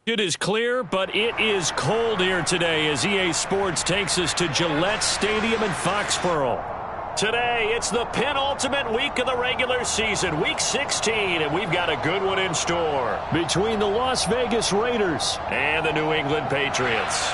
It is clear, but it is cold here today as EA Sports takes us to Gillette Stadium in Foxborough. Today, it's the penultimate week of the regular season, Week 16, and we've got a good one in store. Between the Las Vegas Raiders and the New England Patriots.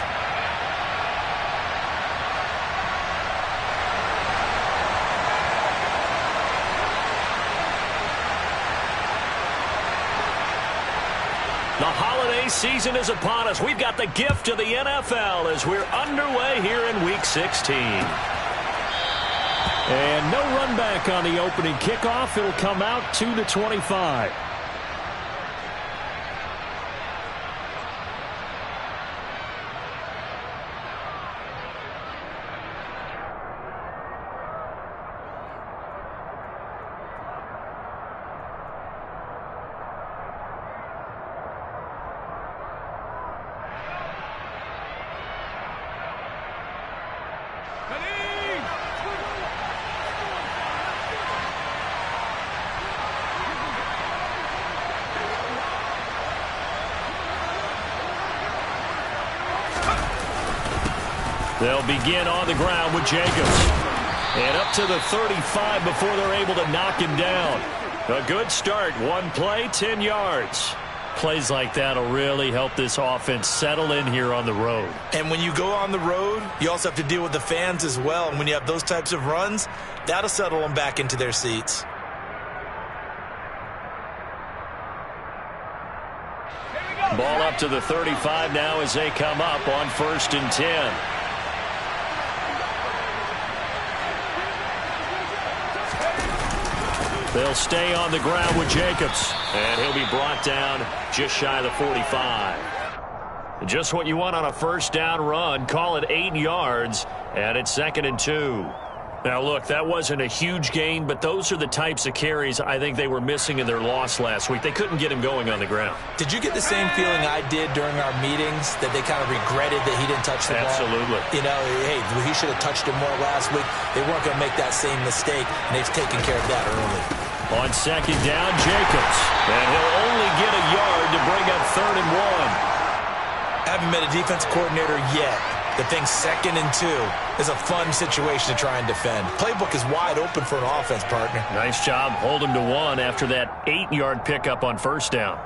The holiday season is upon us. We've got the gift of the NFL as we're underway here in Week 16. And no run back on the opening kickoff. It'll come out to the 25. They'll begin on the ground with Jacobs. And up to the 35 before they're able to knock him down. A good start. One play, 10 yards. Plays like that will really help this offense settle in here on the road. And when you go on the road, you also have to deal with the fans as well. And when you have those types of runs, that'll settle them back into their seats. Ball up to the 35 now as they come up on 1st and 10. They'll stay on the ground with Jacobs. And he'll be brought down just shy of the 45. Just what you want on a first down run. Call it 8 yards. And it's 2nd and 2. Now, look, that wasn't a huge gain, but those are the types of carries I think they were missing in their loss last week. They couldn't get him going on the ground. Did you get the same feeling I did during our meetings, that they kind of regretted that he didn't touch the ball? Absolutely. You know, hey, he should have touched it more last week. They weren't going to make that same mistake, and they've taken care of that early. On 2nd down, Jacobs. And he'll only get a yard to bring up 3rd and 1. Haven't met a defense coordinator yet that thinks 2nd and 2 is a fun situation to try and defend. Playbook is wide open for an offense, partner. Nice job. Hold him to 1 after that 8-yard pickup on 1st down.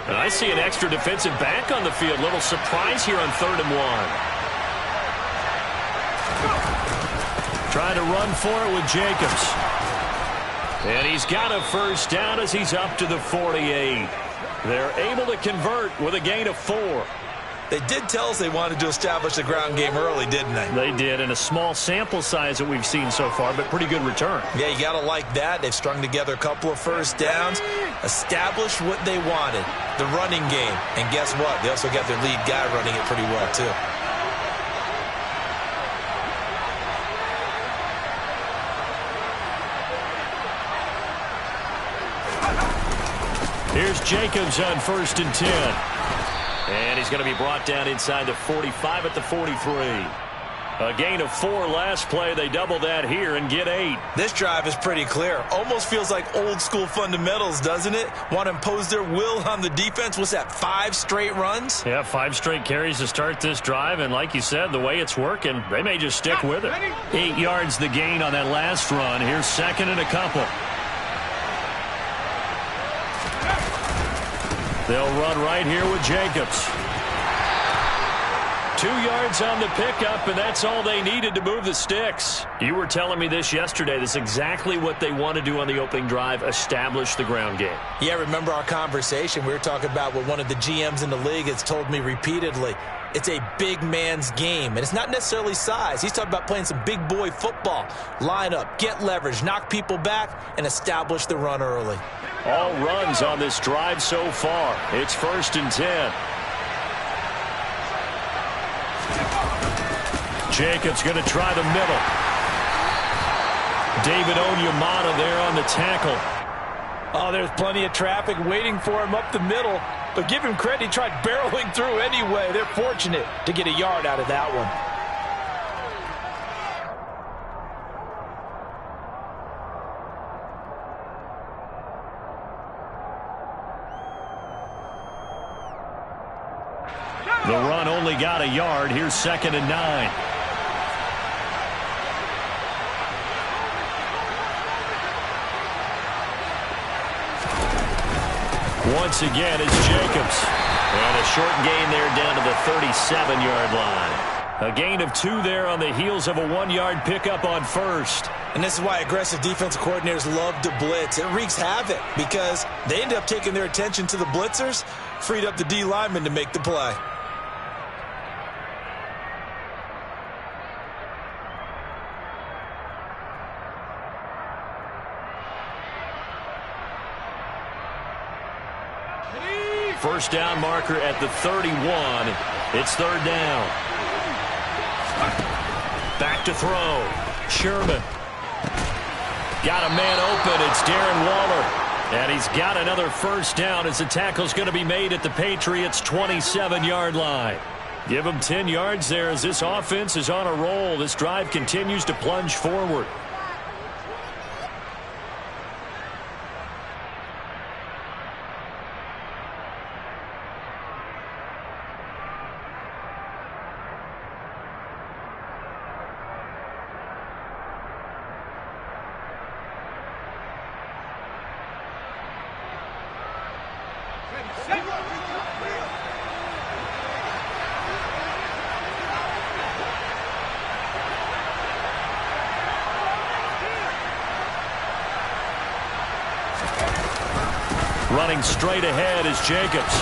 And I see an extra defensive back on the field. Little surprise here on 3rd and 1. Trying to run for it with Jacobs. And he's got a first down as he's up to the 48. They're able to convert with a gain of 4. They did tell us they wanted to establish the ground game early, didn't they? They did, in a small sample size that we've seen so far, but pretty good return. Yeah, you got to like that. They've strung together a couple of first downs, established what they wanted, the running game. And guess what? They also got their lead guy running it pretty well, too. Here's Jacobs on 1st and 10. And he's going to be brought down inside the 45 at the 43. A gain of 4 last play. They double that here and get 8. This drive is pretty clear. Almost feels like old school fundamentals, doesn't it? Want to impose their will on the defense. What's that, 5 straight runs? Yeah, 5 straight carries to start this drive. And like you said, the way it's working, they may just stick with it. 8 yards the gain on that last run. Here's 2nd and a couple. They'll run right here with Jacobs. 2 yards on the pickup, and that's all they needed to move the sticks. You were telling me this yesterday. This is exactly what they want to do on the opening drive, establish the ground game. Yeah, remember our conversation. We were talking about what one of the GMs in the league has told me repeatedly. It's a big man's game, and it's not necessarily size. He's talking about playing some big boy football. Line up, get leverage, knock people back, and establish the run early. All runs on this drive so far. It's 1st and 10. Jacobs going to try the middle. David Onyemata there on the tackle. Oh, there's plenty of traffic waiting for him up the middle. But give him credit, he tried barreling through anyway. They're fortunate to get a yard out of that one. The run only got a yard. Here's 2nd and 9. Once again, it's Jacobs. And a short gain there down to the 37-yard line. A gain of 2 there on the heels of a 1-yard pickup on first. And this is why aggressive defensive coordinators love to blitz. It wreaks havoc because they end up taking their attention to the blitzers, freed up the D lineman to make the play. First down marker at the 31. It's 3rd down. Back to throw. Sherman. Got a man open. It's Darren Waller. And he's got another first down as the tackle's going to be made at the Patriots' 27-yard line. Give them 10 yards there as this offense is on a roll. This drive continues to plunge forward. Running straight ahead is Jacobs.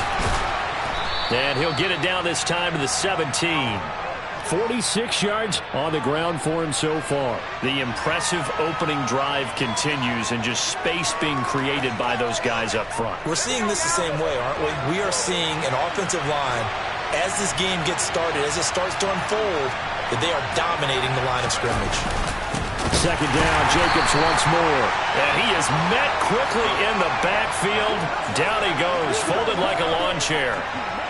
And he'll get it down this time to the 17. 46 yards on the ground for him so far. The impressive opening drive continues and just space being created by those guys up front. We're seeing this the same way, aren't we? We are seeing an offensive line, as this game gets started, as it starts to unfold, that they are dominating the line of scrimmage. 2nd down, Jacobs once more. And he is met quickly in the backfield. Down he goes, folded like a lawn chair.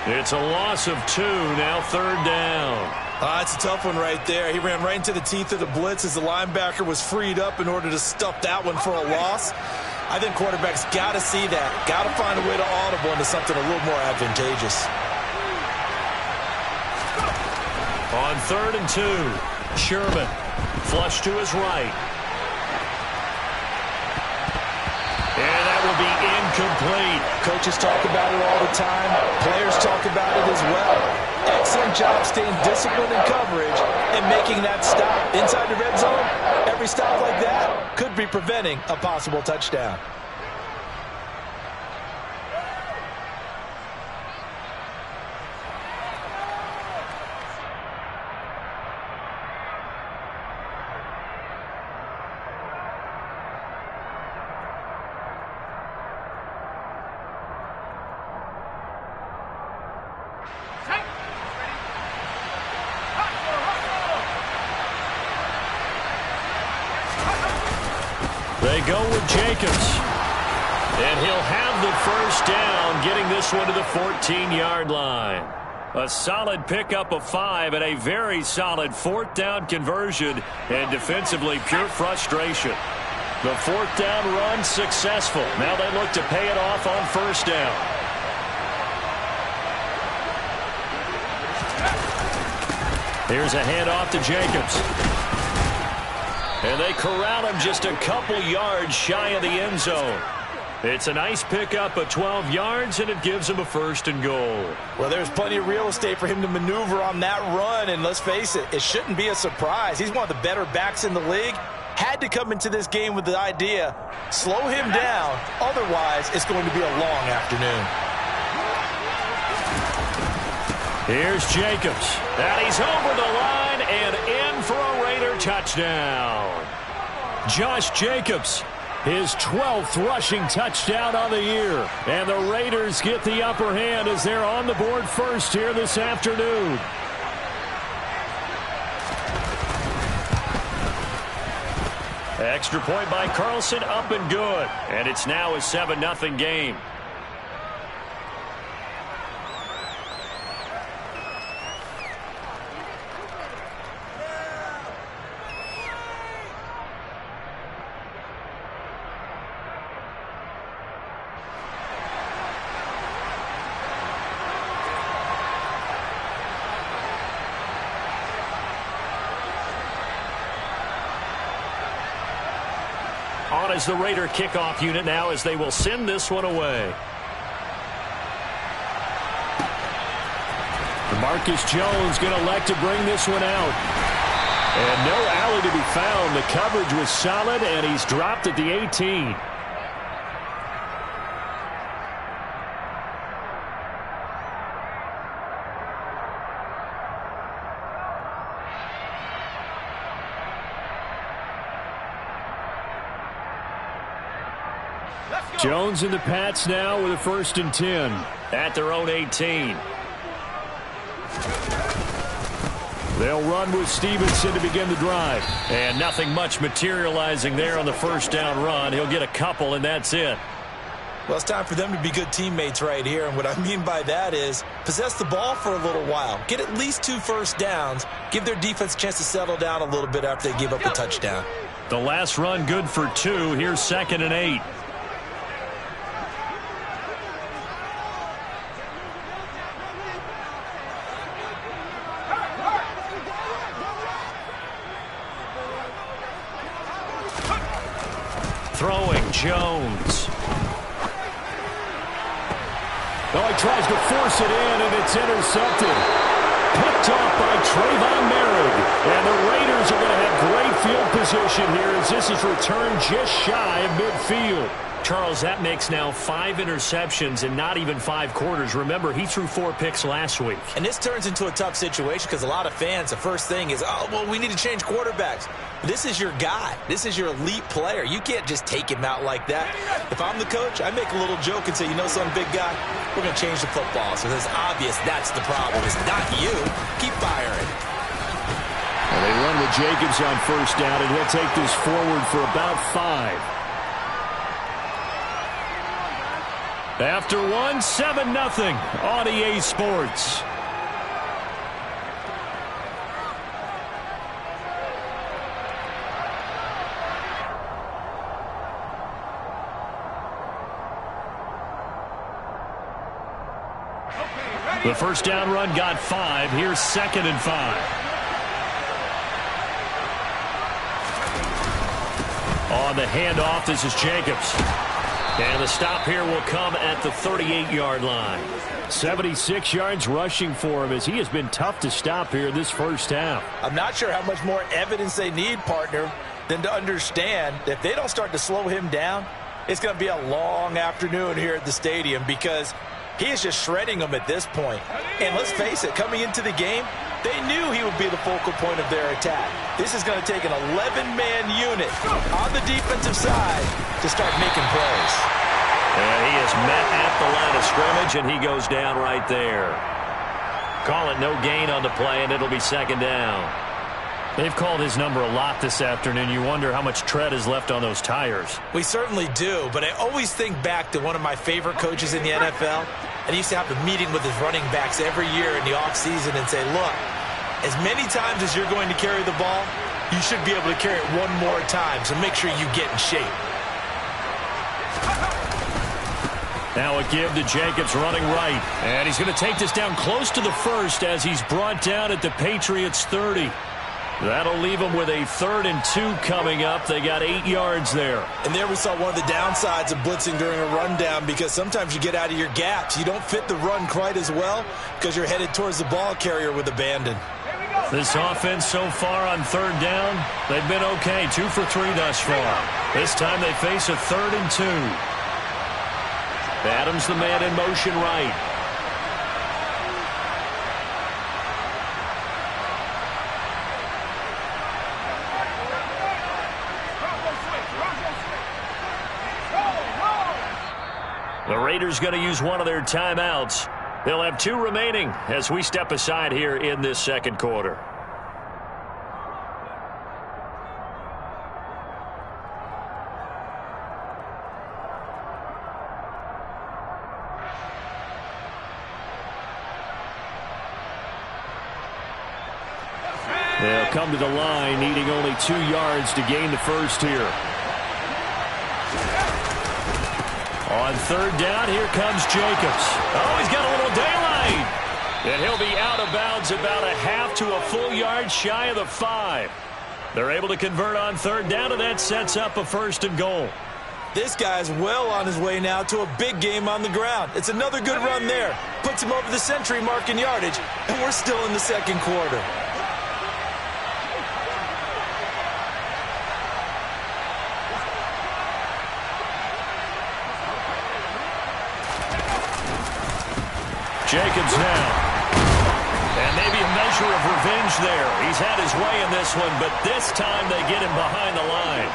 It's a loss of 2, now 3rd down. It's a tough one right there. He ran right into the teeth of the blitz as the linebacker was freed up in order to stuff that one for a loss. I think quarterbacks got to see that. Got to find a way to audible into something a little more advantageous. On 3rd and 2, Sherman. Flush to his right. And that will be incomplete. Coaches talk about it all the time. Players talk about it as well. Excellent job staying disciplined in coverage and making that stop. Inside the red zone, every stop like that could be preventing a possible touchdown. They go with Jacobs. And he'll have the first down, getting this one to the 14-yard line. A solid pickup of 5 and a very solid 4th down conversion. And defensively, pure frustration. The 4th down run successful. Now they look to pay it off on 1st down. Here's a handoff to Jacobs. And they corral him just a couple yards shy of the end zone. It's a nice pickup of 12 yards, and it gives him a 1st and goal. Well, there's plenty of real estate for him to maneuver on that run, and let's face it, it shouldn't be a surprise. He's one of the better backs in the league. Had to come into this game with the idea, slow him down, otherwise it's going to be a long afternoon. Here's Jacobs, and he's over the line and in for a Raider touchdown. Josh Jacobs, his 12th rushing touchdown on the year. And the Raiders get the upper hand as they're on the board first here this afternoon. Extra point by Carlson, up and good. And it's now a 7-0 game. on as the Raider kickoff unit now as they will send this one away. Marcus Jones going to elect to bring this one out. And no alley to be found. The coverage was solid, and he's dropped at the 18. Jones and the Pats now with a 1st and 10 at their own 18. They'll run with Stevenson to begin the drive. And nothing much materializing there on the 1st down run. He'll get a couple, and that's it. Well, it's time for them to be good teammates right here. And what I mean by that is possess the ball for a little while. Get at least 2 first downs. Give their defense a chance to settle down a little bit after they give up a touchdown. The last run good for 2. Here's 2nd and 8. Throwing Jones. Oh, he tries to force it in, and it's intercepted. Picked off by Trayvon Merritt. And the Raiders are going to have great field position here as this is returned just shy of midfield. Charles, that makes now 5 interceptions in not even 5 quarters. Remember, he threw 4 picks last week. And this turns into a tough situation because a lot of fans, the first thing is, oh, well, we need to change quarterbacks. This is your guy. This is your elite player. You can't just take him out like that. If I'm the coach, I make a little joke and say, you know something, big guy? We're going to change the football. So it's obvious that's the problem. It's not you. Keep firing. Well, they run with Jacobs on 1st down, and he'll take this forward for about 5. After 1, 7-0 on EA Sports. The 1st down run got 5. Here's 2nd and 5. On the handoff, this is Jacobs. And the stop here will come at the 38-yard line. 76 yards rushing for him as he has been tough to stop here this first half. I'm not sure how much more evidence they need, partner, than to understand that if they don't start to slow him down, it's going to be a long afternoon here at the stadium because he is just shredding them at this point. And let's face it, coming into the game, they knew he would be the focal point of their attack. This is going to take an 11-man unit on the defensive side to start making plays. And he is met at the line of scrimmage, and he goes down right there. Call it no gain on the play, and it'll be 2nd down. They've called his number a lot this afternoon. You wonder how much tread is left on those tires. We certainly do, but I always think back to one of my favorite coaches in the NFL. And he used to have a meeting with his running backs every year in the offseason and say, look, as many times as you're going to carry the ball, you should be able to carry it one more time, so make sure you get in shape. Now a give to Jacobs running right. And he's going to take this down close to the 1st as he's brought down at the Patriots 30. That'll leave them with a 3rd and 2 coming up. They got 8 yards there. And there we saw one of the downsides of blitzing during a rundown because sometimes you get out of your gaps. You don't fit the run quite as well because you're headed towards the ball carrier with abandon. This offense so far on 3rd down, they've been okay. 2 for 3 thus far. This time they face a 3rd and 2. Adams the man in motion right. The Raiders going to use one of their timeouts. They'll have 2 remaining as we step aside here in this 2nd quarter. They'll come to the line needing only 2 yards to gain the 1st here. On 3rd down, here comes Jacobs. Oh, he's got a little daylight. And he'll be out of bounds about a half to a full yard shy of the 5. They're able to convert on third down, and that sets up a 1st and goal. This guy's well on his way now to a big game on the ground. It's another good run there. Puts him over the century mark in yardage, and we're still in the second quarter. Jacobs now. And maybe a measure of revenge there. He's had his way in this one, but this time they get him behind the line.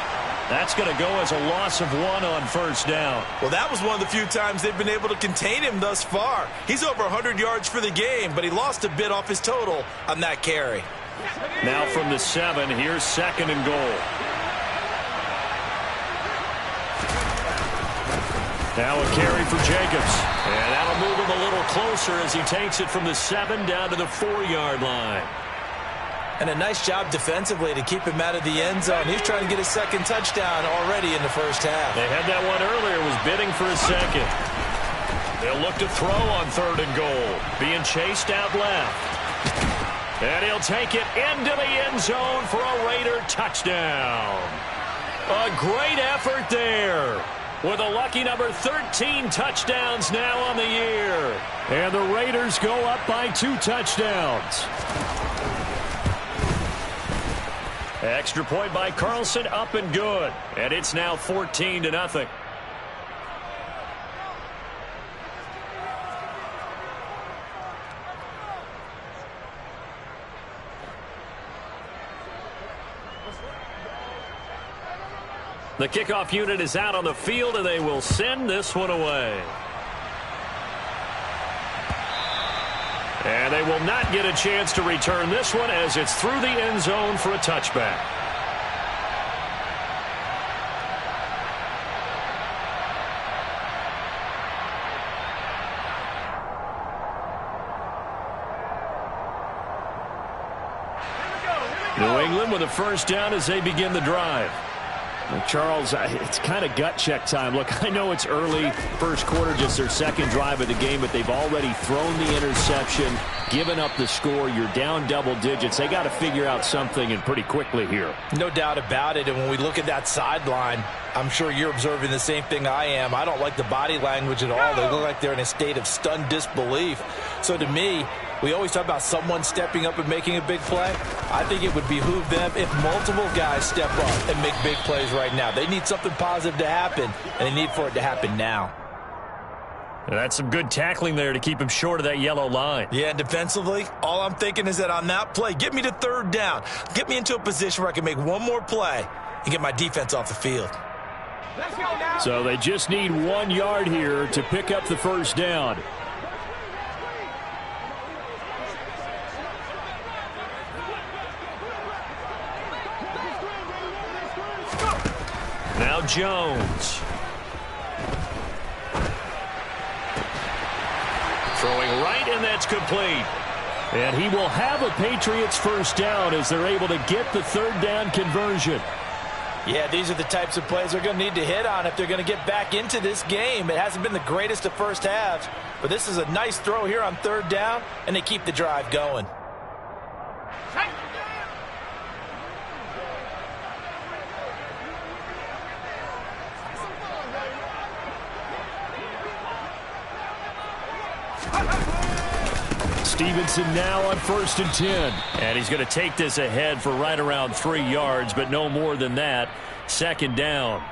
That's going to go as a loss of 1 on 1st down. Well, that was one of the few times they've been able to contain him thus far. He's over 100 yards for the game, but he lost a bit off his total on that carry. Now from the 7, here's 2nd and goal. Now a carry for Jacobs. And that'll move him a little closer as he takes it from the 7 down to the 4-yard line. And a nice job defensively to keep him out of the end zone. He's trying to get his 2nd touchdown already in the 1st half. They had that one earlier, was bidding for a 2nd. They'll look to throw on 3rd and goal. Being chased out left. And he'll take it into the end zone for a Raider touchdown. A great effort there, with a lucky number 13 touchdowns now on the year. And the Raiders go up by 2 touchdowns. Extra point by Carlson, up and good. And it's now 14-0. The kickoff unit is out on the field, and they will send this one away. And they will not get a chance to return this one as it's through the end zone for a touchback. New England with a 1st down as they begin the drive. Well, Charles, it's kind of gut check time. Look, I know it's early, 1st quarter, just their 2nd drive of the game, but they've already thrown the interception, given up the score. You're down double digits. They got to figure out something, and pretty quickly here. No doubt about it. And when we look at that sideline, I'm sure you're observing the same thing I am. I don't like the body language at all. They look like they're in a state of stunned disbelief. So to me, we always talk about someone stepping up and making a big play. I think it would behoove them if multiple guys step up and make big plays right now. They need something positive to happen, and they need for it to happen now. That's some good tackling there to keep him short of that yellow line. Yeah, and defensively, all I'm thinking is that on that play, get me to 3rd down. Get me into a position where I can make one more play and get my defense off the field. Let's go now. So they just need 1 yard here to pick up the 1st down. Now Jones. Throwing right, and that's complete. And he will have a Patriots 1st down as they're able to get the 3rd down conversion. Yeah, these are the types of plays they're going to need to hit on if they're going to get back into this game. It hasn't been the greatest of 1st halves, but this is a nice throw here on 3rd down, and they keep the drive going. Stevenson now on 1st and 10. And he's going to take this ahead for right around 3 yards, but no more than that. 2nd down.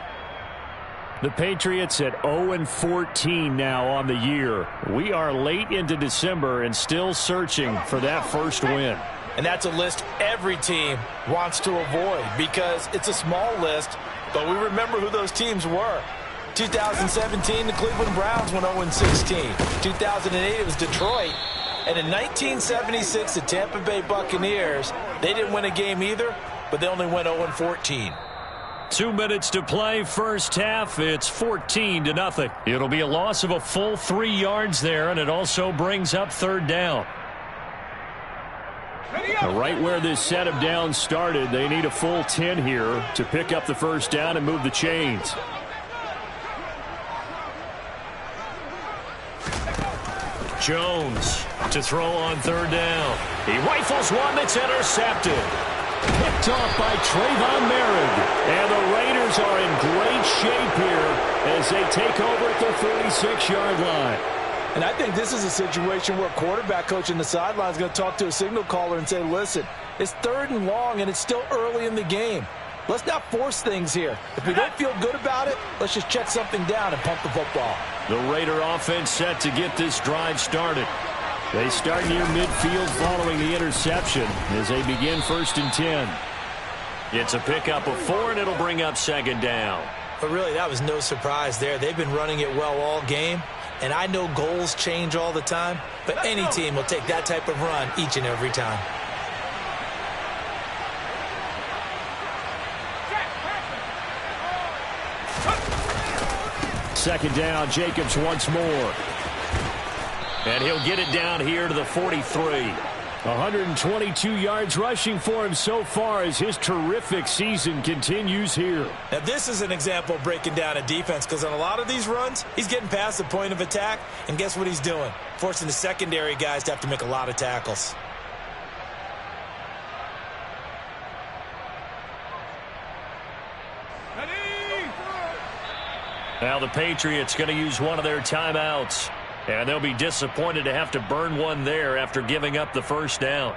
The Patriots at 0-14 now on the year. We are late into December and still searching for that 1st win. And that's a list every team wants to avoid because it's a small list, but we remember who those teams were. 2017, the Cleveland Browns went 0-16. 2008, it was Detroit. And in 1976, the Tampa Bay Buccaneers, they didn't win a game either, but they only went 0-14. 2 minutes to play, 1st half. It's 14-0. It'll be a loss of a full 3 yards there, and it also brings up 3rd down. Right where this set of downs started, they need a full 10 here to pick up the 1st down and move the chains. Jones to throw on 3rd down. He rifles one that's intercepted. Picked off by Trayvon Merritt. And the Raiders are in great shape here as they take over at the 46-yard line. And I think this is a situation where a quarterback coach in the sideline is going to talk to a signal caller and say, listen, it's 3rd and long and it's still early in the game. Let's not force things here. If we don't feel good about it, let's just check something down and pump the football. The Raider offense set to get this drive started. They start near midfield following the interception as they begin 1st and 10. It's a pickup of 4, and it'll bring up 2nd down. But really, that was no surprise there. They've been running it well all game. And I know goals change all the time, but any team will take that type of run each and every time. Second down, Jacobs once more. And he'll get it down here to the 43. 122 yards rushing for him so far as his terrific season continues here. Now, this is an example of breaking down a defense because on a lot of these runs, he's getting past the point of attack, and guess what he's doing? Forcing the secondary guys to have to make a lot of tackles. Now the Patriots going to use one of their timeouts. And they'll be disappointed to have to burn one there after giving up the 1st down.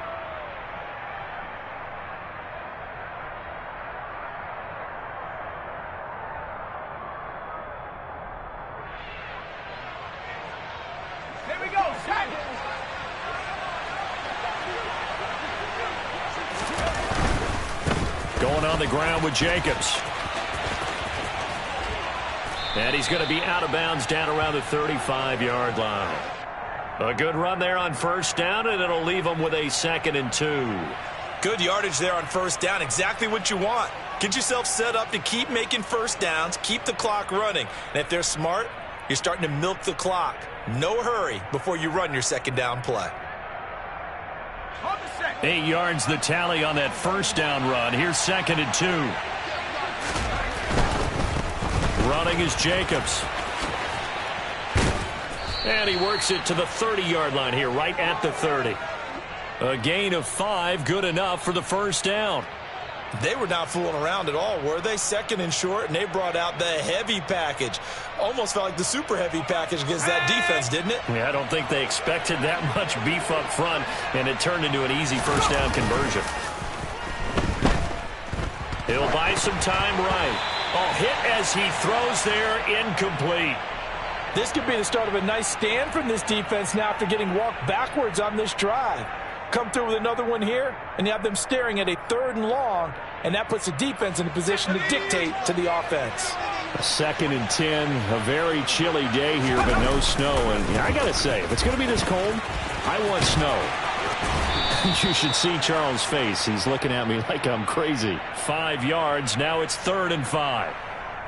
Here we go, set. Going on the ground with Jacobs. And he's going to be out of bounds down around the 35-yard line. A good run there on 1st down, and it'll leave them with a 2nd and 2. Good yardage there on 1st down. Exactly what you want. Get yourself set up to keep making 1st downs, keep the clock running. And if they're smart, you're starting to milk the clock. No hurry before you run your 2nd down play. 8 yards the tally on that 1st down run. Here's 2nd and 2. Running is Jacobs. And he works it to the 30-yard line here, right at the 30. A gain of 5, good enough for the 1st down. They were not fooling around at all, were they? 2nd and short, and they brought out the heavy package. Almost felt like the super heavy package against that defense, didn't it? Yeah, I don't think they expected that much beef up front, and it turned into an easy 1st down conversion. He'll buy some time right. Oh, hit as he throws there, incomplete. This could be the start of a nice stand from this defense now after getting walked backwards on this drive. Come through with another one here, and you have them staring at a 3rd and long, and that puts the defense in a position to dictate to the offense. A 2nd and 10, a very chilly day here, but no snow. And I got to say, if it's going to be this cold, I want snow. You should see Charles' face. He's looking at me like I'm crazy. 5 yards. Now it's 3rd and 5.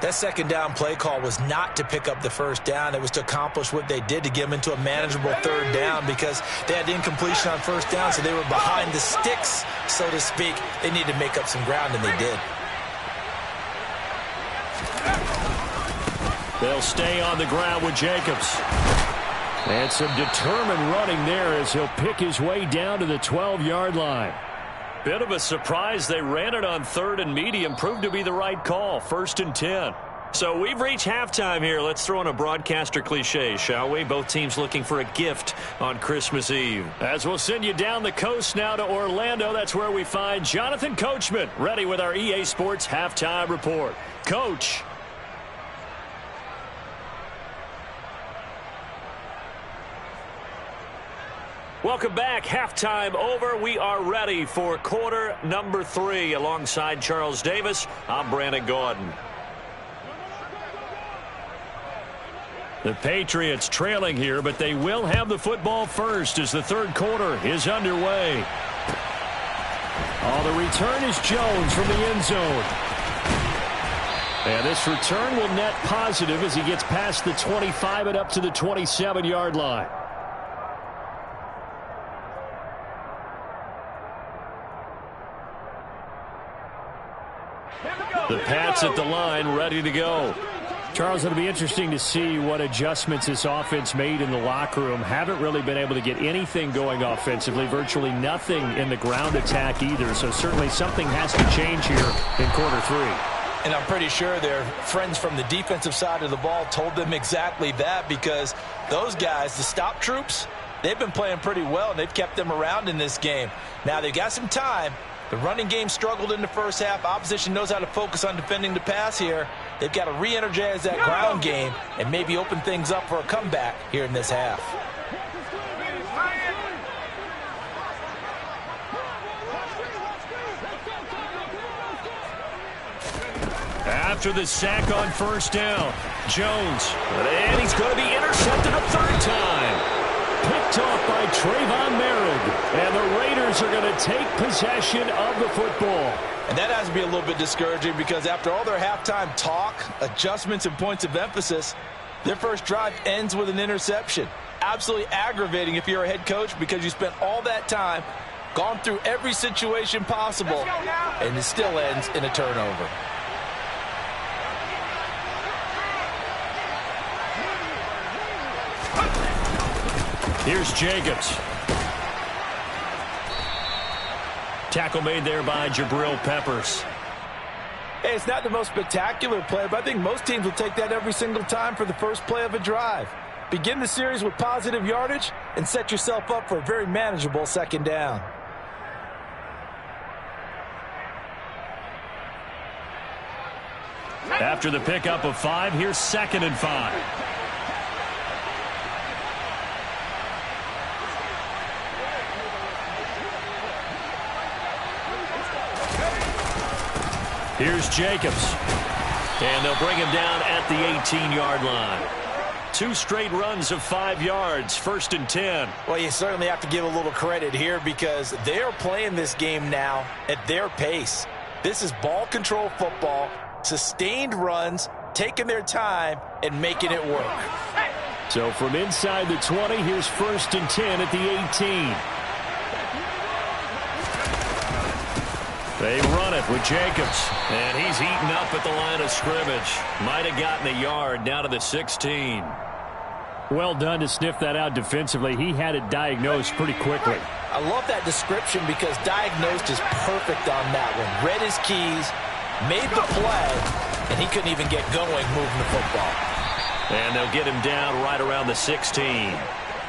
That 2nd down play call was not to pick up the 1st down. It was to accomplish what they did to get them into a manageable 3rd down because they had incompletion on 1st down, so they were behind the sticks, so to speak. They needed to make up some ground, and they did. They'll stay on the ground with Jacobs. And some determined running there as he'll pick his way down to the 12-yard line. Bit of a surprise. They ran it on 3rd and medium. Proved to be the right call. 1st and 10. So we've reached halftime here. Let's throw in a broadcaster cliche, shall we? Both teams looking for a gift on Christmas Eve. As we'll send you down the coast now to Orlando. That's where we find Jonathan Coachman ready with our EA Sports Halftime Report. Coach. Welcome back. Halftime over. We are ready for quarter number 3. Alongside Charles Davis, I'm Brandon Gordon. The Patriots trailing here, but they will have the football first as the 3rd quarter is underway. Oh, the return is Jones from the end zone. And this return will net positive as he gets past the 25 and up to the 27-yard line. The Pats at the line, ready to go. Charles, it'll be interesting to see what adjustments this offense made in the locker room. Haven't really been able to get anything going offensively, virtually nothing in the ground attack either. So certainly something has to change here in quarter 3. And I'm pretty sure their friends from the defensive side of the ball told them exactly that, because those guys, the stop troops, they've been playing pretty well, and they've kept them around in this game. Now, they've got some time. The running game struggled in the first half. Opposition knows how to focus on defending the pass here. They've got to re-energize that ground game and maybe open things up for a comeback here in this half. After the sack on first down, Jones, and he's going to be intercepted a third time. Picked off by Trayvon Merritt, and the Raiders are going to take possession of the football. And that has to be a little bit discouraging, because after all their halftime talk, adjustments, and points of emphasis, their first drive ends with an interception. Absolutely aggravating if you're a head coach, because you spent all that time, gone through every situation possible, and it still ends in a turnover. Here's Jacobs. Tackle made there by Jabril Peppers. Hey, it's not the most spectacular play, but I think most teams will take that every single time for the first play of a drive. Begin the series with positive yardage and set yourself up for a very manageable second down. After the pickup of 5, here's 2nd and 5. Here's Jacobs. And they'll bring him down at the 18-yard line. 2 straight runs of 5 yards, 1st and 10. Well, you certainly have to give a little credit here, because they are playing this game now at their pace. This is ball control football, sustained runs, taking their time, and making it work. So from inside the 20, here's 1st and 10 at the 18. They run it with Jacobs, and he's eaten up at the line of scrimmage. Might have gotten a yard down to the 16. Well done to sniff that out defensively. He had it diagnosed pretty quickly. I love that description, because diagnosed is perfect on that one. Read his keys, made the play, and he couldn't even get going moving the football. And they'll get him down right around the 16.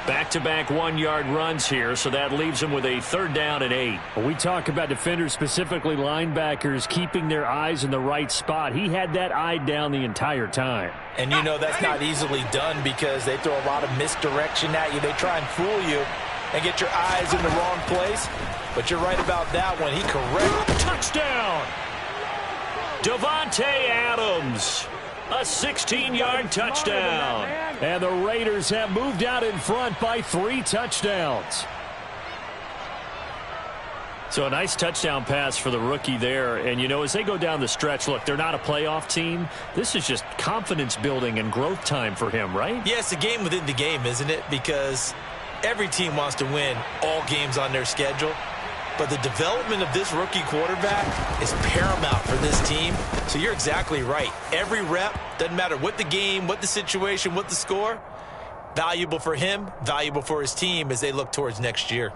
Back-to-back 1-yard runs here, so that leaves them with a 3rd down and 8. When we talk about defenders, specifically linebackers, keeping their eyes in the right spot, he had that eye down the entire time. And you know that's not easily done, because they throw a lot of misdirection at you. They try and fool you and get your eyes in the wrong place. But you're right about that one. He corrected. Touchdown! Davante Adams. A 16-yard touchdown. And the Raiders have moved out in front by 3 touchdowns. So a nice touchdown pass for the rookie there. And, you know, as they go down the stretch, look, they're not a playoff team. This is just confidence building and growth time for him, right? Yeah, it's a game within the game, isn't it? Because every team wants to win all games on their schedule. But the development of this rookie quarterback is paramount for this team. So you're exactly right. Every rep, doesn't matter what the game, what the situation, what the score, valuable for him, valuable for his team as they look towards next year.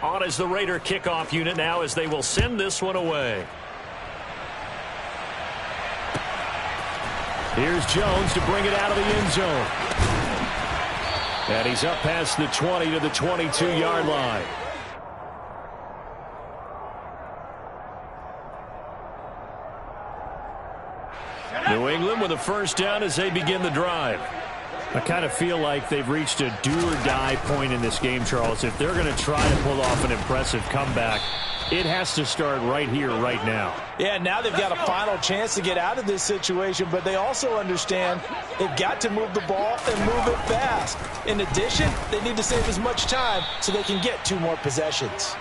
On is the Raider kickoff unit now, as they will send this one away. Here's Jones to bring it out of the end zone. And he's up past the 20 to the 22-yard line. New England with a 1st down as they begin the drive. I kind of feel like they've reached a do-or-die point in this game, Charles. If they're going to try to pull off an impressive comeback, it has to start right here, right now. Yeah, now they've got a final chance to get out of this situation, but they also understand they've got to move the ball and move it fast. In addition, they need to save as much time so they can get 2 more possessions.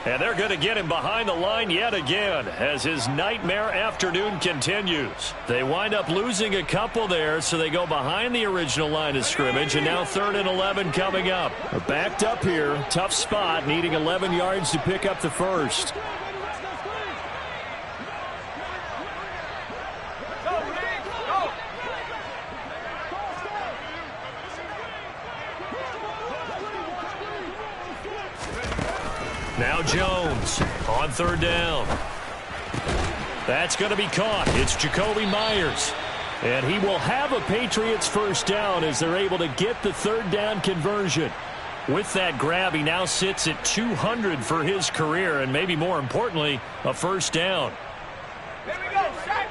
And they're going to get him behind the line yet again as his nightmare afternoon continues. They wind up losing a couple there, so they go behind the original line of scrimmage, and now 3rd and 11 coming up. They're backed up here. Tough spot, needing 11 yards to pick up the first. Now Jones on 3rd down. That's going to be caught. It's Jacoby Myers. And he will have a Patriots first down as they're able to get the 3rd down conversion. With that grab, he now sits at 200 for his career, and maybe more importantly, a first down. There we go, set.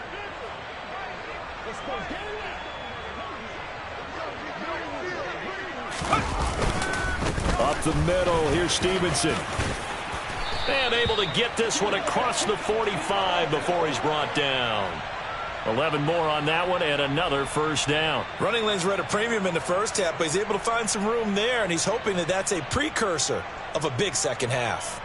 Up the middle, here's Stevenson. And able to get this one across the 45 before he's brought down. 11 more on that one and another first down. Running lanes were at a premium in the first half, but he's able to find some room there, and he's hoping that that's a precursor of a big second half.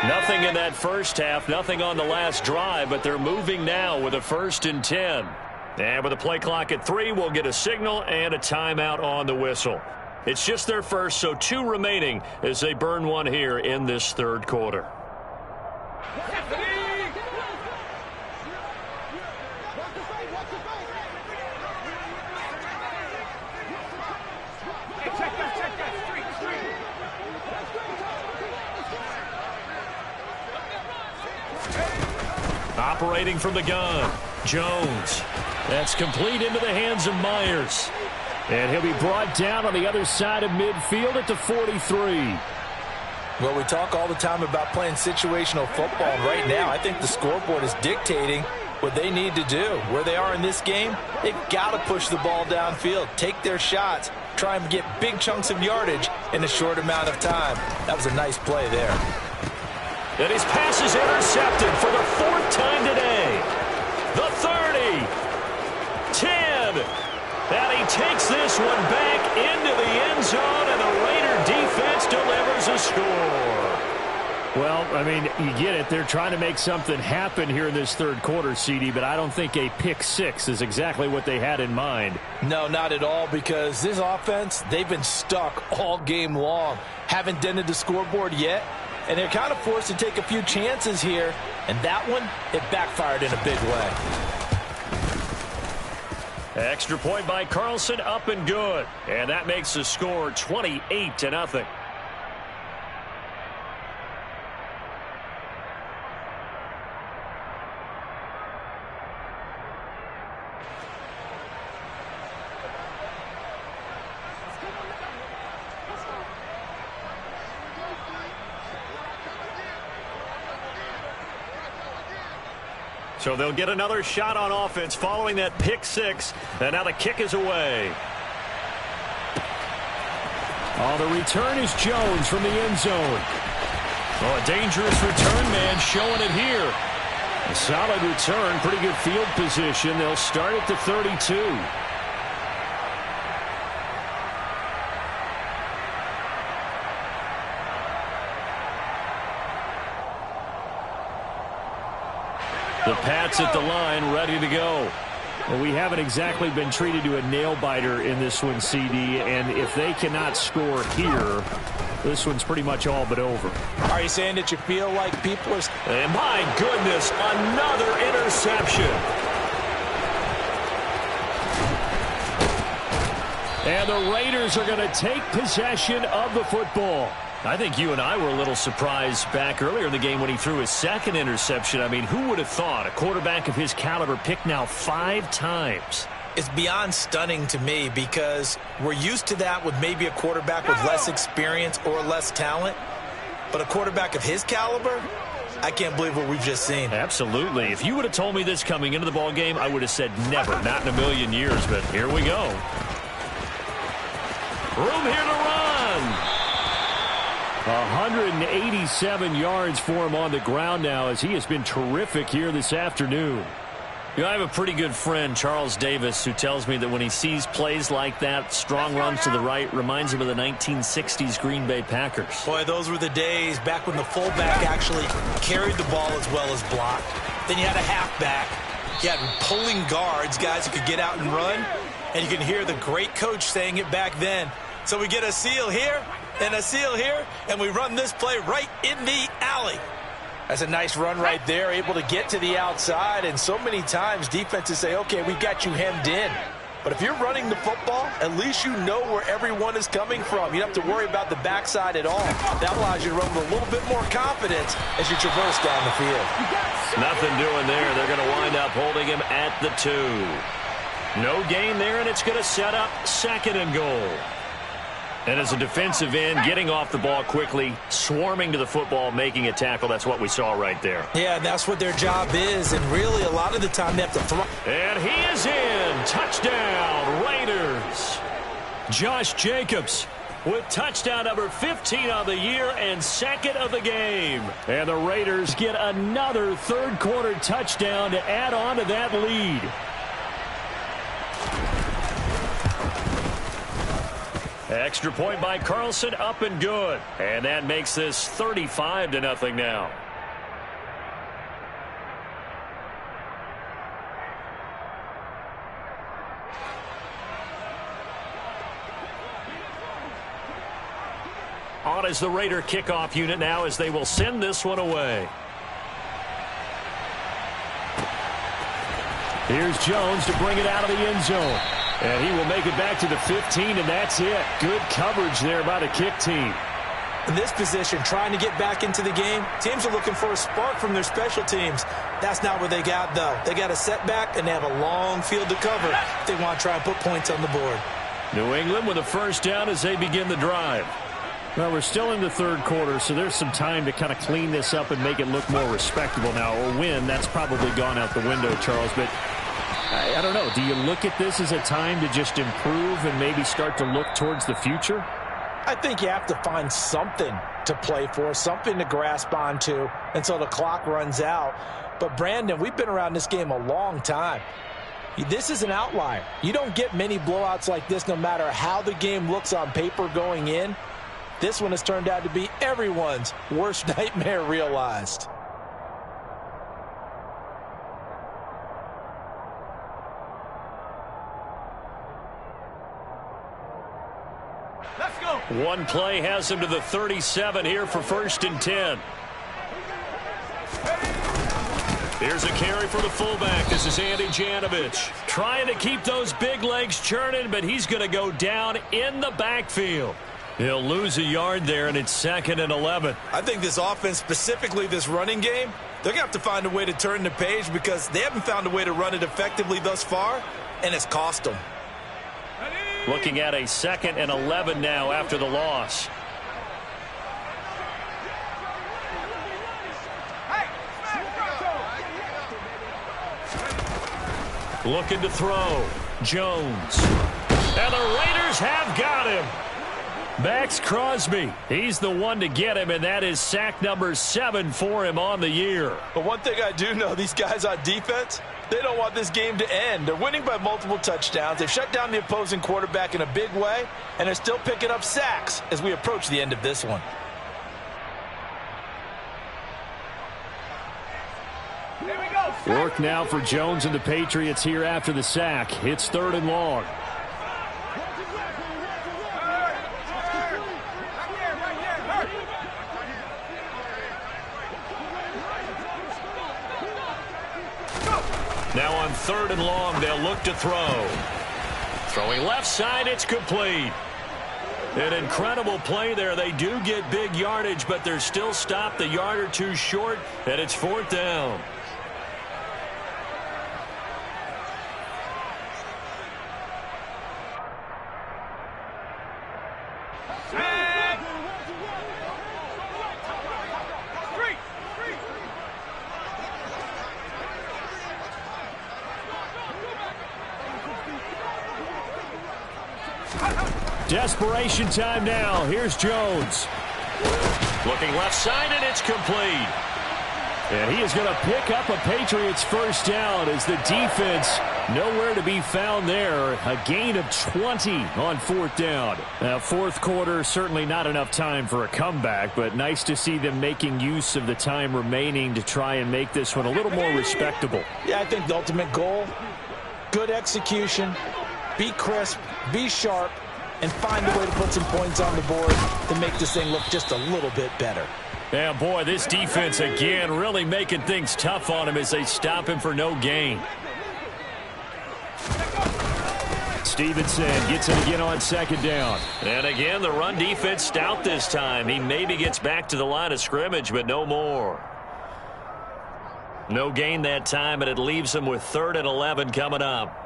Nothing in that first half, nothing on the last drive, but they're moving now with a 1st and 10. And with a play clock at 3, we'll get a signal and a timeout on the whistle. It's just their first, so 2 remaining as they burn one here in this 3rd quarter. Operating from the gun, Jones. That's complete into the hands of Myers. And he'll be brought down on the other side of midfield at the 43. Well, we talk all the time about playing situational football, and right now I think the scoreboard is dictating what they need to do. Where they are in this game, they've got to push the ball downfield, take their shots, try and get big chunks of yardage in a short amount of time. That was a nice play there. And his pass is intercepted for the 4th time today. The 30, 10, and he takes this one back into the end zone, and the Raider defense delivers a score. Well, I mean, you get it. They're trying to make something happen here in this 3rd quarter, CD, but I don't think a pick 6 is exactly what they had in mind. No, not at all, because this offense, they've been stuck all game long. Haven't dented the scoreboard yet. And they're kind of forced to take a few chances here. And that one, it backfired in a big way. Extra point by Carlson, up and good. And that makes the score 28-0. So they'll get another shot on offense following that pick 6. And now the kick is away. Oh, the return is Jones from the end zone. Oh, a dangerous return man showing it here. A solid return, pretty good field position. They'll start at the 32. The Pats at the line, ready to go. Well, we haven't exactly been treated to a nail-biter in this one, CD, and if they cannot score here, this one's pretty much all but over. Are you saying that you feel like people are... And my goodness, another interception. And the Raiders are going to take possession of the football. I think you and I were a little surprised back earlier in the game when he threw his 2nd interception. I mean, who would have thought a quarterback of his caliber picked now 5 times? It's beyond stunning to me because we're used to that with maybe a quarterback with less experience or less talent. But a quarterback of his caliber, I can't believe what we've just seen. Absolutely. If you would have told me this coming into the ball game, I would have said never, not in a million years. But here we go. Room here to run. 187 yards for him on the ground now as he has been terrific here this afternoon. You know, I have a pretty good friend, Charles Davis, who tells me that when he sees plays like that, strong runs to the right, reminds him of the 1960s Green Bay Packers. Boy, those were the days back when the fullback actually carried the ball as well as blocked. Then you had a halfback. You had pulling guards, guys who could get out and run. And you can hear the great coach saying it back then. So we get a seal here and a seal here, and we run this play right in the alley. That's a nice run right there, able to get to the outside. And so many times defenses say, okay, we got you hemmed in. But if you're running the football, at least you know where everyone is coming from. You don't have to worry about the backside at all. That allows you to run with a little bit more confidence as you traverse down the field. Nothing doing there. They're going to wind up holding him at the 2. No gain there, and it's going to set up 2nd and goal. And as a defensive end, getting off the ball quickly, swarming to the football, making a tackle, that's what we saw right there. Yeah, and that's what their job is, and really a lot of the time they have to throw. And he is in. Touchdown, Raiders. Josh Jacobs with touchdown number 15 on the year and 2nd of the game. And the Raiders get another third-quarter touchdown to add on to that lead. Extra point by Carlson, up and good. And that makes this 35-0 now. On is the Raider kickoff unit now as they will send this one away. Here's Jones to bring it out of the end zone. And he will make it back to the 15, and that's it. Good coverage there by the kick team. In this position, trying to get back into the game, teams are looking for a spark from their special teams. That's not what they got, though. They got a setback, and they have a long field to cover if they want to try and put points on the board. New England with a first down as they begin the drive. Well, we're still in the third quarter, so there's some time to kind of clean this up and make it look more respectable now. Or win, that's probably gone out the window, Charles, but I don't know. Do you look at this as a time to just improve and maybe start to look towards the future? I think you have to find something to play for, something to grasp onto until the clock runs out. But, Brandon, we've been around this game a long time. This is an outlier. You don't get many blowouts like this no matter how the game looks on paper going in. This one has turned out to be everyone's worst nightmare realized. Let's go. One play has him to the 37 here for 1st and 10. Here's a carry for the fullback. This is Andy Janovich. Trying to keep those big legs churning, but he's going to go down in the backfield. He'll lose a yard there, and it's 2nd and 11. I think this offense, specifically this running game, they're going to have to find a way to turn the page because they haven't found a way to run it effectively thus far, and it's cost them. Looking at a 2nd and 11 now after the loss. Looking to throw. Jones. And the Raiders have got him. Max Crosby. He's the one to get him, and that is sack number 7 for him on the year. But one thing I do know, these guys on defense, they don't want this game to end. They're winning by multiple touchdowns. They've shut down the opposing quarterback in a big way, and they're still picking up sacks as we approach the end of this one. There we go. Work now for Jones and the Patriots here after the sack. It's 3rd and long. Now on 3rd and long, they'll look to throw. Throwing left side, it's complete. An incredible play there. They do get big yardage, but they're still stopped a yard or two short, and it's 4th down. Desperation time now. Here's Jones. Looking left side, and it's complete. And he is going to pick up a Patriots first down as the defense nowhere to be found there. A gain of 20 on fourth down. Now, fourth quarter, certainly not enough time for a comeback, but nice to see them making use of the time remaining to try and make this one a little more respectable. Yeah, I think the ultimate goal, good execution, be crisp, be sharp, and find a way to put some points on the board to make this thing look just a little bit better. Yeah, boy, this defense again really making things tough on him as they stop him for no gain. Stevenson gets it again on second down. And again, the run defense stout this time. He maybe gets back to the line of scrimmage, but no more. No gain that time, and it leaves him with 3rd and 11 coming up.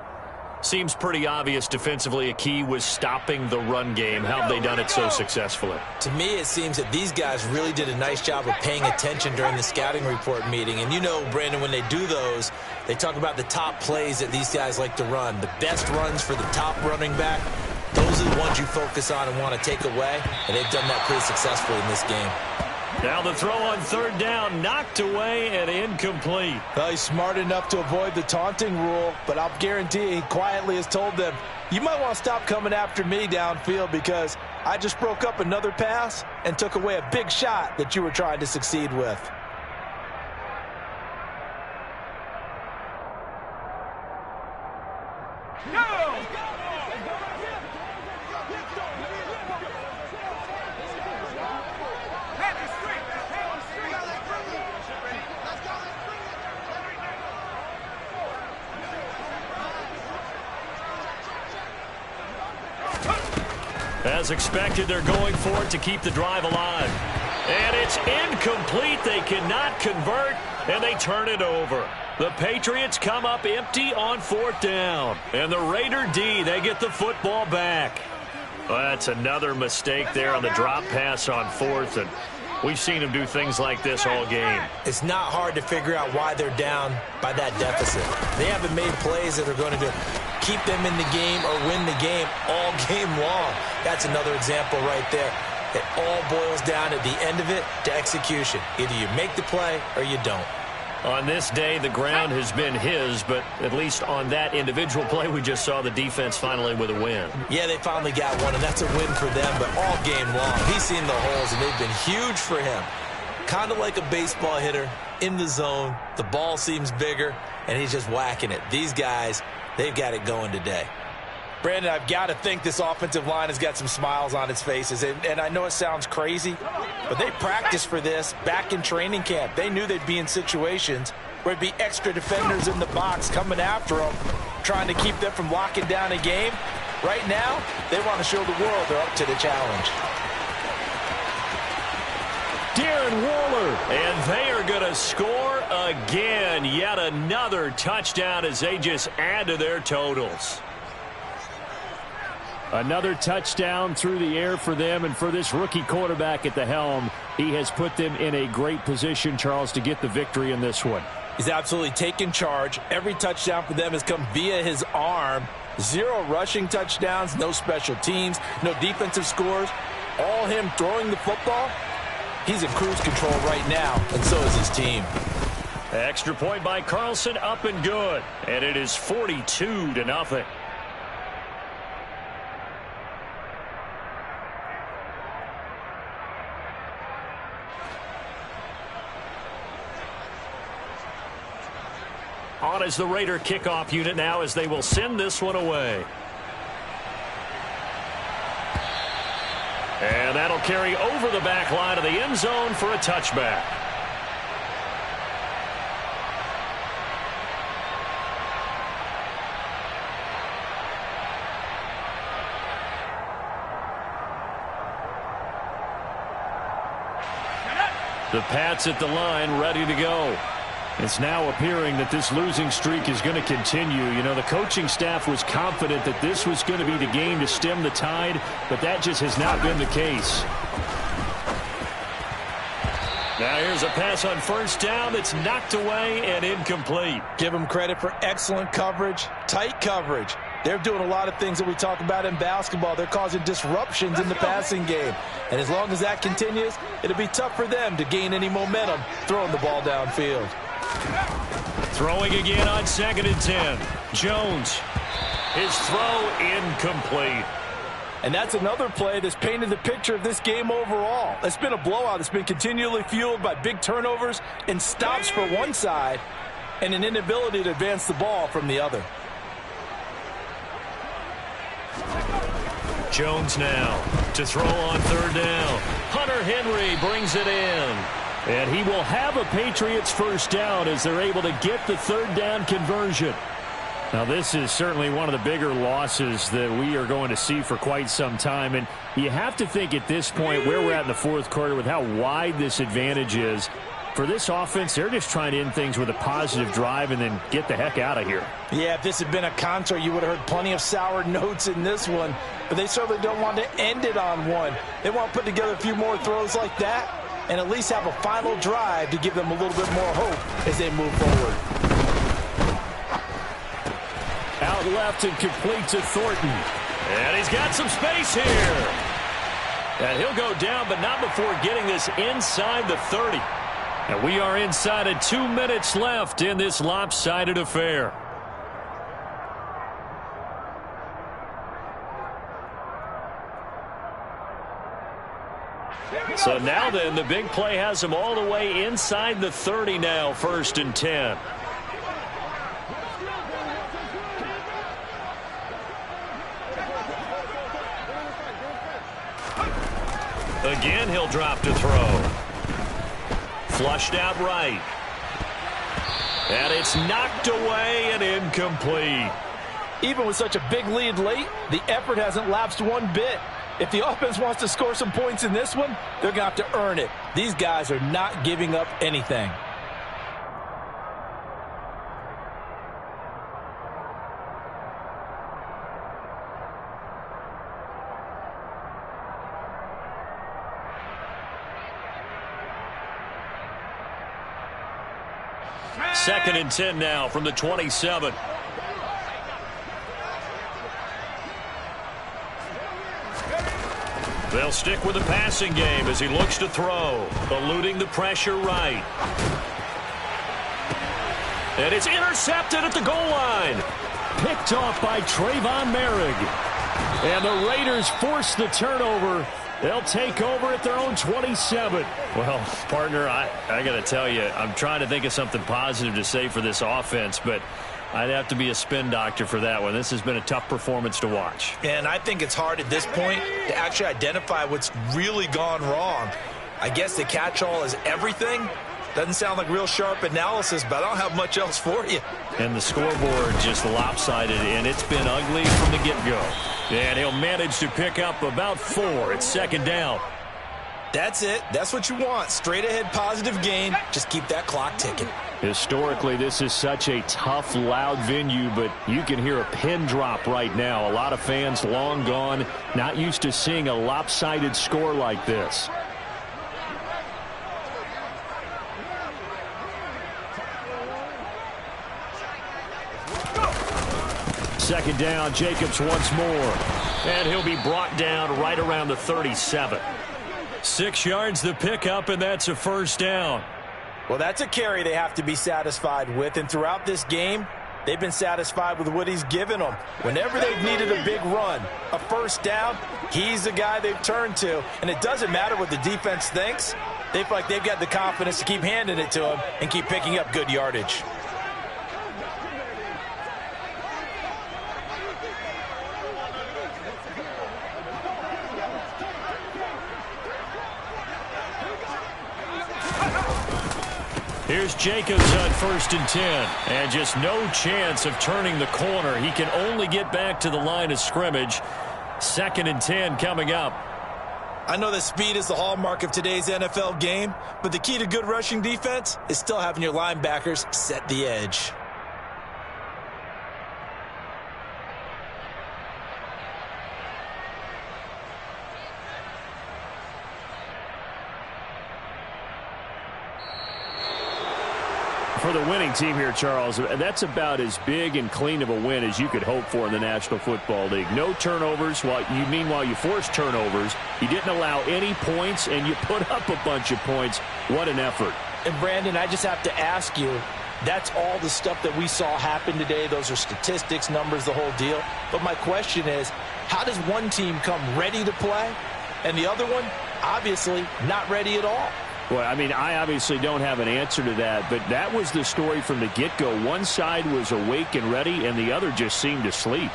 Seems pretty obvious defensively a key was stopping the run game. How have they done it so successfully? To me, it seems that these guys really did a nice job of paying attention during the scouting report meeting. And you know, Brandon, when they do those, they talk about the top plays that these guys like to run. The best runs for the top running back, those are the ones you focus on and want to take away. And they've done that pretty successfully in this game. Now the throw on 3rd down, knocked away and incomplete. Well, he's smart enough to avoid the taunting rule, but I'll guarantee he quietly has told them, you might want to stop coming after me downfield because I just broke up another pass and took away a big shot that you were trying to succeed with. As expected, they're going for it to keep the drive alive. And it's incomplete. They cannot convert, and they turn it over. The Patriots come up empty on 4th down. And the Raider D, they get the football back. Well, that's another mistake there on the drop pass on 4th, and we've seen them do things like this all game. It's not hard to figure out why they're down by that deficit. They haven't made plays that are going to keep them in the game or win the game all game long. That's another example right there. It all boils down at the end of it to execution. Either you make the play or you don't. On this day, the ground has been his, but at least on that individual play, we just saw the defense finally with a win. Yeah, they finally got one, and that's a win for them, but all game long, he's seen the holes, and they've been huge for him. Kind of like a baseball hitter in the zone. The ball seems bigger, and he's just whacking it. These guys, they've got it going today. Brandon, I've got to think this offensive line has got some smiles on its faces. And I know it sounds crazy, but they practiced for this back in training camp. They knew they'd be in situations where it'd be extra defenders in the box coming after them, trying to keep them from locking down a game. Right now, they want to show the world they're up to the challenge. Darren Waller, and they are going to score again. Yet another touchdown as they just add to their totals. Another touchdown through the air for them, and for this rookie quarterback at the helm, he has put them in a great position, Charles, to get the victory in this one. He's absolutely taken charge. Every touchdown for them has come via his arm. 0 rushing touchdowns, no special teams, no defensive scores. All him throwing the football. He's in cruise control right now, and so is his team. Extra point by Carlson, up and good. And it is 42-0. On is the Raider kickoff unit now as they will send this one away. And that'll carry over the back line of the end zone for a touchback. The Pats at the line, ready to go. It's now appearing that this losing streak is going to continue. You know, the coaching staff was confident that this was going to be the game to stem the tide, but that just has not been the case. Now here's a pass on first down that's knocked away and incomplete. Give them credit for excellent coverage, tight coverage. They're doing a lot of things that we talk about in basketball. They're causing disruptions in the passing game. And as long as that continues, it'll be tough for them to gain any momentum throwing the ball downfield. Throwing again on 2nd and 10. Jones. His throw incomplete. And that's another play that's painted the picture of this game overall. It's been a blowout. It's been continually fueled by big turnovers and stops for one side and an inability to advance the ball from the other. Jones now to throw on 3rd down. Hunter Henry brings it in. And he will have a Patriots first down as they're able to get the 3rd down conversion. Now, this is certainly one of the bigger losses that we are going to see for quite some time. And you have to think at this point where we're at in the 4th quarter with how wide this advantage is. For this offense, they're just trying to end things with a positive drive and then get the heck out of here. Yeah, if this had been a contra, you would have heard plenty of sour notes in this one. But they certainly don't want to end it on one. They want to put together a few more throws like that and at least have a final drive to give them a little bit more hope as they move forward. Out left and complete to Thornton. And he's got some space here. And he'll go down, but not before getting this inside the 30. And we are inside of 2 minutes left in this lopsided affair. So now then, the big play has him all the way inside the 30 now, 1st and 10. Again, he'll drop to throw. Flushed out right. And it's knocked away and incomplete. Even with such a big lead late, the effort hasn't lapsed one bit. If the offense wants to score some points in this one, they're going to have to earn it. These guys are not giving up anything. Second and 10 now from the 27. They'll stick with the passing game as he looks to throw, eluding the pressure right. And it's intercepted at the goal line. Picked off by Trayvon Merrick. And the Raiders force the turnover. They'll take over at their own 27. Well, partner, I got to tell you, I'm trying to think of something positive to say for this offense, but I'd have to be a spin doctor for that one. This has been a tough performance to watch. And I think it's hard at this point to actually identify what's really gone wrong. I guess the catch-all is everything. Doesn't sound like real sharp analysis, but I don't have much else for you. And the scoreboard just lopsided, and it's been ugly from the get-go. And he'll manage to pick up about 4 at 2nd down. That's it. That's what you want. Straight ahead positive gain. Just keep that clock ticking. Historically, this is such a tough, loud venue, but you can hear a pin drop right now. A lot of fans long gone, not used to seeing a lopsided score like this. Second down, Jacobs once more. And he'll be brought down right around the 37. 6 yards the pickup, and that's a first down. Well, that's a carry they have to be satisfied with. And throughout this game, they've been satisfied with what he's given them. Whenever they've needed a big run, a first down, he's the guy they've turned to. And it doesn't matter what the defense thinks. They feel like they've got the confidence to keep handing it to him and keep picking up good yardage. Here's Jacobs on 1st and 10. And just no chance of turning the corner. He can only get back to the line of scrimmage. 2nd and 10 coming up. I know that speed is the hallmark of today's NFL game, but the key to good rushing defense is still having your linebackers set the edge. for the winning team here, Charles, that's about as big and clean of a win as you could hope for in the National Football League. No turnovers. Meanwhile, you forced turnovers. You didn't allow any points, and you put up a bunch of points. What an effort. And, Brandon, I just have to ask you, that's all the stuff that we saw happen today. Those are statistics, numbers, the whole deal. But my question is, how does one team come ready to play, and the other one, obviously, not ready at all? Well, I mean, I obviously don't have an answer to that, but that was the story from the get-go. One side was awake and ready, and the other just seemed to sleep.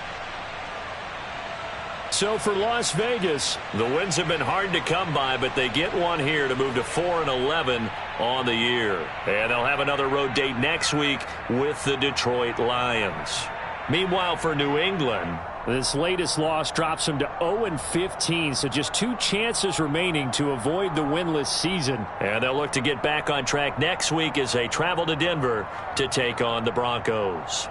So for Las Vegas, the wins have been hard to come by, but they get one here to move to 4-11 on the year. And they'll have another road date next week with the Detroit Lions. Meanwhile, for New England, this latest loss drops them to 0-15, so just 2 chances remaining to avoid the winless season. And they'll look to get back on track next week as they travel to Denver to take on the Broncos.